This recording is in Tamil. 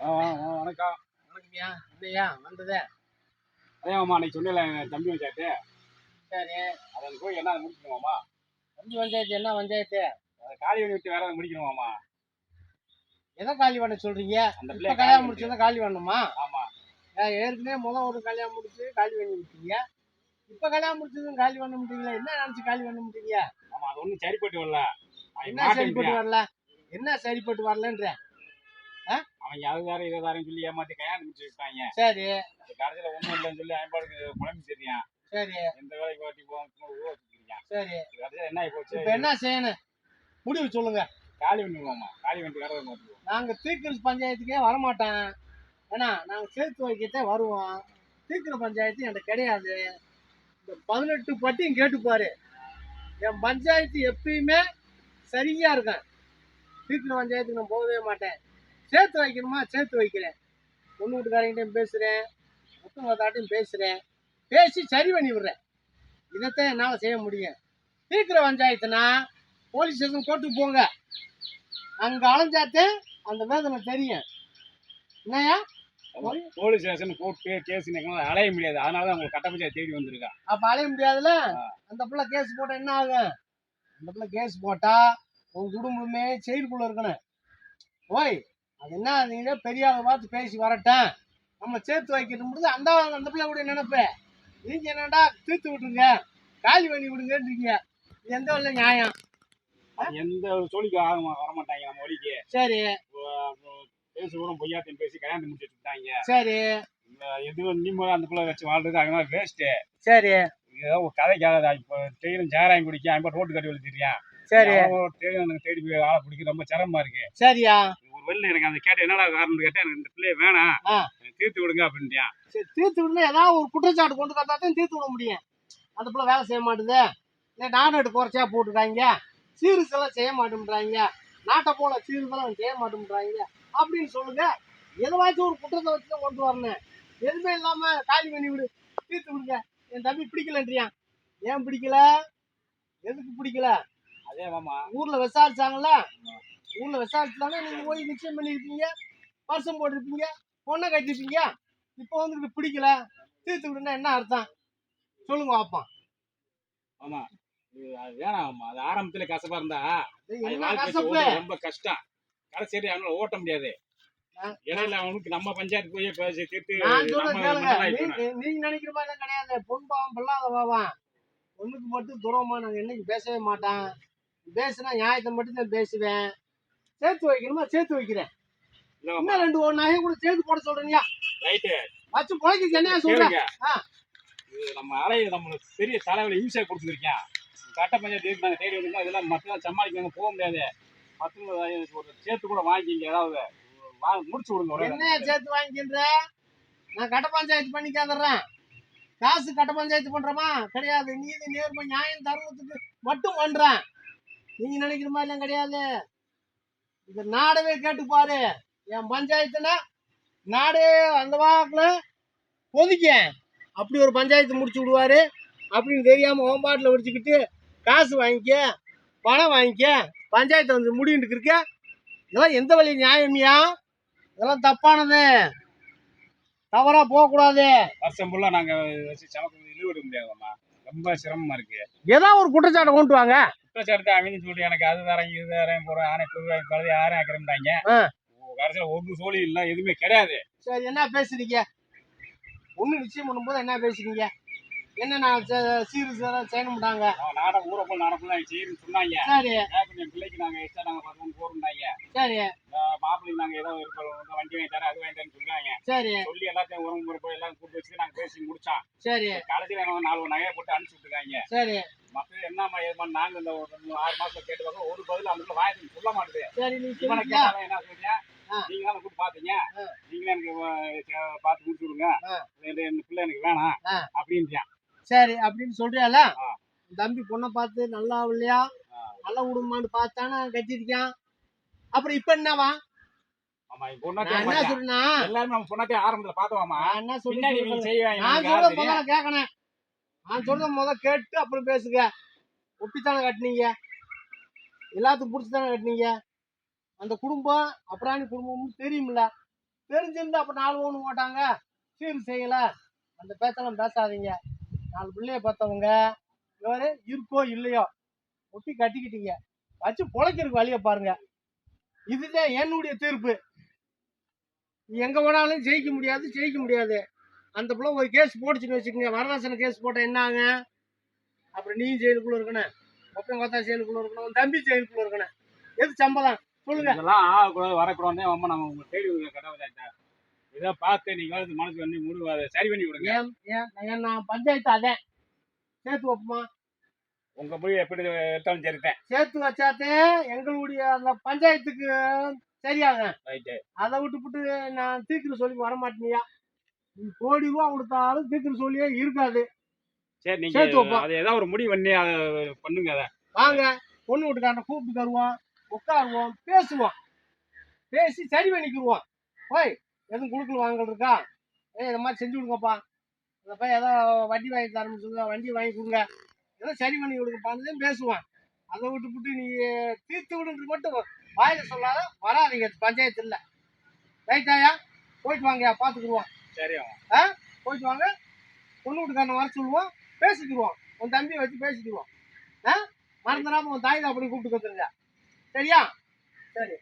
வணக்கம். வணக்கம்யா. இல்லையா வந்ததே. அதேமாம்மா அன்னைக்கு சொன்னேன்ல தம்பி பஞ்சாயத்து. சரி. அதை போய் என்ன முடிக்கணுமாம்மா? தம்பி பஞ்சாயத்து என்ன பஞ்சாயத்து? அதை காலி பண்ணி விட்டு வேற எதாவது முடிக்கணுமாம்மா? எதை காலி பண்ண சொல்றீங்க? அந்த இப்ப பிள்ளைய கல்யாணம் முடிச்சதை காலி பண்ணணுமா? ஆமா. ஏற்கனவே ஒரு கல்யாணம் முடிச்சு காலி பண்ணி விட்டீங்க. இப்ப கல்யாணம் முடிச்சதும் காலி பண்ண முடியல. என்ன நினைச்சு காலி பண்ண முடியல? ஆமா, அது ஒன்றும் சரிப்பட்டு வரல. என்ன சரிப்பட்டு வரல? என்ன சரிப்பட்டு வரலன்ற? அவங்க அது வேற இதை வேறன்னு சொல்லி ஏமாத்தி கல்யாணம் முடிச்சு விட்டாங்க. சரி. கடைசியில் ஒன்றும் இல்லைன்னு சொல்லி ஐம்பாடுக்கு குழம்பு தெரியும். சரி. எந்த வேலைக்கு ஓட்டி போவோம். சரி. கடைசியில் என்ன ஆகி போச்சு? இப்ப என்ன செய்யணும்? முடிவு சொல்லுங்க. காலி பண்ணிடுவோம்மா. காலி பண்ணிட்டு வேற மாற்றுவோம். நாங்க தீர்க்கல் பஞ்சாயத்துக்கே வரமாட்டோம். ஏன்னா நாங்க சேர்த்து வைக்கத்தே வருவோம். தீர்க்கிற பஞ்சாயத்து என்கிட்ட கிடையாது. இந்த 18 பட்டியும் கேட்டுப்பாரு. என் பஞ்சாயத்து எப்பயுமே சரியா இருக்கும். தீர்க்கிற பஞ்சாயத்துக்கு நான் போகவே மாட்டேன். சேர்த்து வைக்கணுமா சேர்த்து வைக்கிறேன். பொண்ணு வீட்டுக்காரங்கிட்டையும் பேசுகிறேன், முத்தமத்தாட்டையும் பேசுகிறேன், பேசி சரி பண்ணி விடுறேன். இதைத்தான் என்னால் செய்ய முடியும். தீர்க்கிற பஞ்சாயத்துனா போலீஸ் ஸ்டேஷன் கோர்ட்டுக்கு போங்க. அங்கே அலைஞ்சாத்தே அந்த வேதனை தெரியும். என்னையா? போலீஸ் ஸ்டேஷன் கோர்ட்டு கேஸ் அலைய முடியாது. அதனால தான் உங்களுக்கு கட்ட பஞ்சாயத்து தேடி வந்திருக்கா. அப்போ அலைய முடியாதுல்ல? அந்த பிள்ளை கேஸ் போட்டால் என்ன ஆகும்? அந்த பிள்ளை கேஸ் போட்டா உன் குடும்பமே செயலுக்குள்ள இருக்கணும். ஓய், அது என்ன, நீங்க பெரிய ஆளை பார்த்து பேசி வரட்டேன், நம்ம சேர்த்து வைக்கணும். அந்த பிள்ளை கூட நினைப்பு. நீங்க என்னடா தீர்த்து விட்டுருங்க, காலி பண்ணி விடுங்கன்றீங்க. எந்த வழியில நியாயம்? எந்த சோழிக்கு வரமாட்டாங்க நம்ம வழிக்கு. சரி. பேசி கூட பொய்யாத்தையும் பேசி கல்யாணம் முடிச்சு விட்டாங்க. சரி. எதுவும் நீ அந்த பிள்ளை வச்சு வாழ்றது அதனால வேஸ்ட்டு. சரி. ஏதோ ஒரு கதைக்காக இப்போ டெய்லியும் சாராயம் குடிக்க ஐம்பது ரோட்டு கட்டி வச்சுருக்கேன். சரி. தேடி போய் ஆளை பிடிக்க ரொம்ப சிரமமா இருக்கு. சரியா? ஒரு வெளில எனக்கு அந்த கேட்ட என்னடா காரணம் கேட்டேன். எனக்கு இந்த பிள்ளைய வேணாம், தீர்த்து விடுங்க அப்படின்ட்டான். சரி, தீர்த்து விடுங்க. ஏதாவது ஒரு குற்றச்சாட்டு கொண்டு வந்தாதான் தீர்த்து விட முடியும். அந்த பிள்ளை வேலை செய்ய மாட்டுது, நாடு குறைச்சா போட்டுருக்காங்க, சீர்தெல்லாம் செய்ய மாட்டேன்றாங்க, நாட்டை போல சீர்தெல்லாம் செய்ய மாட்டேன்றாங்க அப்படின்னு சொல்லுங்க. எதுவாச்சும் ஒரு குற்றத்தை வச்சு தான் கொண்டு வரணும். எதுவுமே இல்லாம காலி பண்ணி விடு, தீர்த்து விடுங்க. என் தம்பி பிடிக்கலன்றியான். ஏன் பிடிக்கல? எதுக்கு பிடிக்கல? அதே மாமா ஊர்ல விசாரிச்சாங்கல்ல, ஊர்ல விசாரிச்சுதானே நீங்க போய் நிச்சயம் பண்ணிருப்பீங்க, வருஷம் போட்டிருப்பீங்க, பொண்ணை கட்டிருப்பீங்க. இப்போ வந்துட்டு பிடிக்கல, தீர்த்து விடுன்னா என்ன அர்த்தம் சொல்லுங்க பாப்போம். ஆமா, அது வேணாம். அது ஆரம்பத்துல கசப்பா இருந்தா ரொம்ப கஷ்டம். கடைசி அவனால ஓட்ட முடியாது. இடையில அவனுக்கு நம்ம பஞ்சாயத்து போய் பேசி தீர்த்து. நீங்க நினைக்கிற மாதிரி கிடையாது. பொன்பாவம் பிள்ளாத பாவம் ஒண்ணுக்கு மட்டும் துரோகமா நாங்க என்னைக்கு பேசவே மாட்டான். பேசுனா நியாயத்தை மட்டும் தான் பேசுவேன். சேர்த்து வைக்கணுமா சேர்த்து வைக்கிறேன். இன்னும் 2 நகை கூட சேர்த்து போட சொல்றீங்க. ரைட்டு வச்சு பொழைக்க என்ன சொல்றீங்க? நம்ம அலையில நம்மளுக்கு பெரிய தலைவலி ஈஸியா கொடுத்துருக்கேன். கட்ட பஞ்சாயத்து நாங்கள் தேடி வந்திருக்கோம். இதெல்லாம் மக்கள் சமாளிக்கணும், போக முடியாது. மற்ற ஒரு சேர்த்து கூட வாங்கிக்கிங்க, ஏதாவது முடிச்சு விடுங்க. என்ன சேர்த்து வாங்கிக்கின்ற? நான் கட்ட பஞ்சாயத்து பண்ணி கேந்துடுறேன். காசு கட்ட பஞ்சாயத்து பண்றோமா கிடையாது. நீதி நேர்மை நியாயம் தர்மத்துக்கு மட்டும் பண்றேன். நீங்க நினைக்கிற மாதிரி எல்லாம் கிடையாது. இந்த நாடவே கேட்டு பாரு. என் பஞ்சாயத்துல நாடே அந்த வாக்குல ஒதுக்க அப்படி ஒரு பஞ்சாயத்து முடிச்சு விடுவாரு. அப்படின்னு தெரியாம ஓம்பாட்டில் வச்சுக்கிட்டு காசு வாங்கிக்க, பணம் வாங்கிக்க, பஞ்சாயத்து வந்து முடிவுட்டு இருக்க. இதெல்லாம் எந்த வழி நியாயமியா? இதெல்லாம் தப்பானது. தவறா போகக்கூடாது. வருஷம் ஃபுல்லா நாங்க வச்சு சமக்கு லீவ் எடுக்க முடியாதும்மா. ரொம்ப சிரமமா இருக்கு. ஏதாவது ஒரு குற்றச்சாட்டை கொண்டு வாங்க. குற்றச்சாட்டு அவங்க சொல்லி எனக்கு அது தரேன் இது தரேன் போறேன் ஆனை பொருள் கழுதி யாரும் ஆக்கிறேன்ட்டாங்க. கடைசியில் ஒரு சோழி இல்லை, எதுவுமே கிடையாது. சரி, என்ன பேசுறீங்க? ஒண்ணு நிச்சயம் பண்ணும்போது என்ன பேசுறீங்க? என்ன நான் சீரு செய்யணும்ட்டாங்க. நாடகம் ஊரை போல் நாடகம் தான் செய்யணும்னு சொன்னாங்க. சரி. என் பிள்ளைக்கு நாங்கள் எக்ஸ்ட்ரா நாங்கள் 10 போறோம்ட்டாங்க. சரி. மாப்பிள்ளைக்கு நாங்கள் ஏதோ வண்டி வாங்கி தரேன் அது வாங்கி தரேன்னு சொல்லுவாங்க. சரி. சொல்லி எல்லாத்தையும் உரம் முறை எல்லாம் கூப்பிட்டு வச்சு நாங்கள் பேசி முடிச்சோம். சரி. கடைசியில் 4 நகையை போட்டு அனுப்பிச்சு விட்டுருக்காங்க. சரி. மற்ற என்னம்மா ஏமா நாங்கள் இந்த 6 மாசத்துல கேட்டு பார்க்க ஒரு பதில் அந்த வாங்கி சொல்ல மாட்டேது. சரி. நீ என்ன சொல்றீங்க? நீங்க தான் கூப்பிட்டு பாத்தீங்க, நீங்களே எனக்கு பார்த்து முடிச்சு விடுங்க, என் பிள்ளை எனக்கு வேணாம் அப்படின்ட்டான். சரி அப்படின்னு சொல்றியால? தம்பி பொண்ணை பார்த்து நல்லா இல்லையா, நல்லா விடுமான்னு பார்த்தானே கட்டிருக்கான். அப்புறம் இப்ப என்னவா? என்ன சொல்றேன்னா எல்லாரும் நம்ம பொண்ணாத்தையும் ஆரம்பத்துல பார்த்தோமா, என்ன சொல்றேன் நான் சொல்றத முதல்ல கேட்கணும். நான் சொல்றத முதல்ல கேட்டு அப்புறம் பேசுங்க. ஒப்பித்தானே கட்டினீங்க, எல்லாத்துக்கும் பிடிச்சி தானே கட்டினீங்க. அந்த குடும்பம் அப்புறாணி குடும்பம்னு தெரியுமில்ல. தெரிஞ்சிருந்தா அப்ப 4 பவுன் போட்டாங்க சீர் செய்யல அந்த பேச்செல்லாம் பேசாதீங்க. 4 பிள்ளைய பார்த்தவங்க இவரு இருக்கோ இல்லையோ ஒட்டி கட்டிக்கிட்டீங்க, வச்சு பொழைக்கிறதுக்கு வழியை பாருங்க. இதுதான் என்னுடைய தீர்ப்பு. எங்க போனாலும் ஜெயிக்க முடியாது. அந்த பிள்ளை ஒரு கேஸ் போட்டுச்சுன்னு வச்சுக்கோங்க, வரதட்சணை கேஸ் போட்ட என்ன ஆங்க? அப்புறம் நீயும் ஜெயிலுக்குள்ள இருக்கணும், மொத்தம் கொத்தா ஜெயிலுக்குள்ள இருக்கணும், உன் தம்பி ஜெயிலுக்குள்ள இருக்கணும். எது சம்பளம் சொல்லுங்க? இதெல்லாம் ஆகக்கூடாது, வரக்கூடாதுன்னு அம்மா நம்ம உங்க தேடி கடவுள் இதை பார்த்து நீங்க மனசு வந்து முடிவு அதை சரி பண்ணி விடுங்க. ஏன் நான் பஞ்சாயத்து அதேன் சேர்த்து வைப்போமா? உங்க போய் எப்படி எடுத்தாலும் சரித்தேன் சேர்த்து வச்சாத்தே எங்களுடைய அந்த பஞ்சாயத்துக்கு சரியாங்க. அதை விட்டுப்புட்டு நான் தீர்க்கு சொல்லி வரமாட்டேனியா? நீ கோடி ரூபா கொடுத்தாலும் தீர்க்கு சொல்லியே இருக்காது. சரி, நீங்க சேர்த்து வைப்போம். அது ஏதாவது ஒரு முடிவு பண்ணி அதை பண்ணுங்க. அதை வாங்க, பொண்ணு வீட்டுக்காரனை கூப்பிட்டு தருவோம், உட்காருவோம், பேசுவோம், பேசி சரி பண்ணிக்குருவோம். ஓய் எதுவும் குழுக்கள் வாங்கல் இருக்கா? இந்த மாதிரி செஞ்சு விடுங்கப்பா, இந்த பையன் ஏதோ வண்டி வாங்கி தரணும்னு சொல்லுங்க, வண்டி வாங்கி கொடுங்க, ஏதோ சரி பண்ணி கொடுங்கப்பான்னு பேசுவான். அதை விட்டுப்புட்டு நீ தீர்த்து விடுன்றது மட்டும் வாயில சொல்லாத, வராதிங்க பஞ்சாயத்து இல்லை. ரைட்டாயா? போயிட்டு வாங்கயா, பார்த்துக்குருவோம். சரி, போயிட்டு வாங்க. பொண்ணு வீட்டுக்காரனை வர சொல்லுவோம், பேசிக்கிடுவோம். உன் தம்பியை வச்சு பேசிக்கிடுவோம். மறந்துடாம உன் தாய் தான் அப்படி கூப்பிட்டு வந்துருங்க. சரியா? சரி.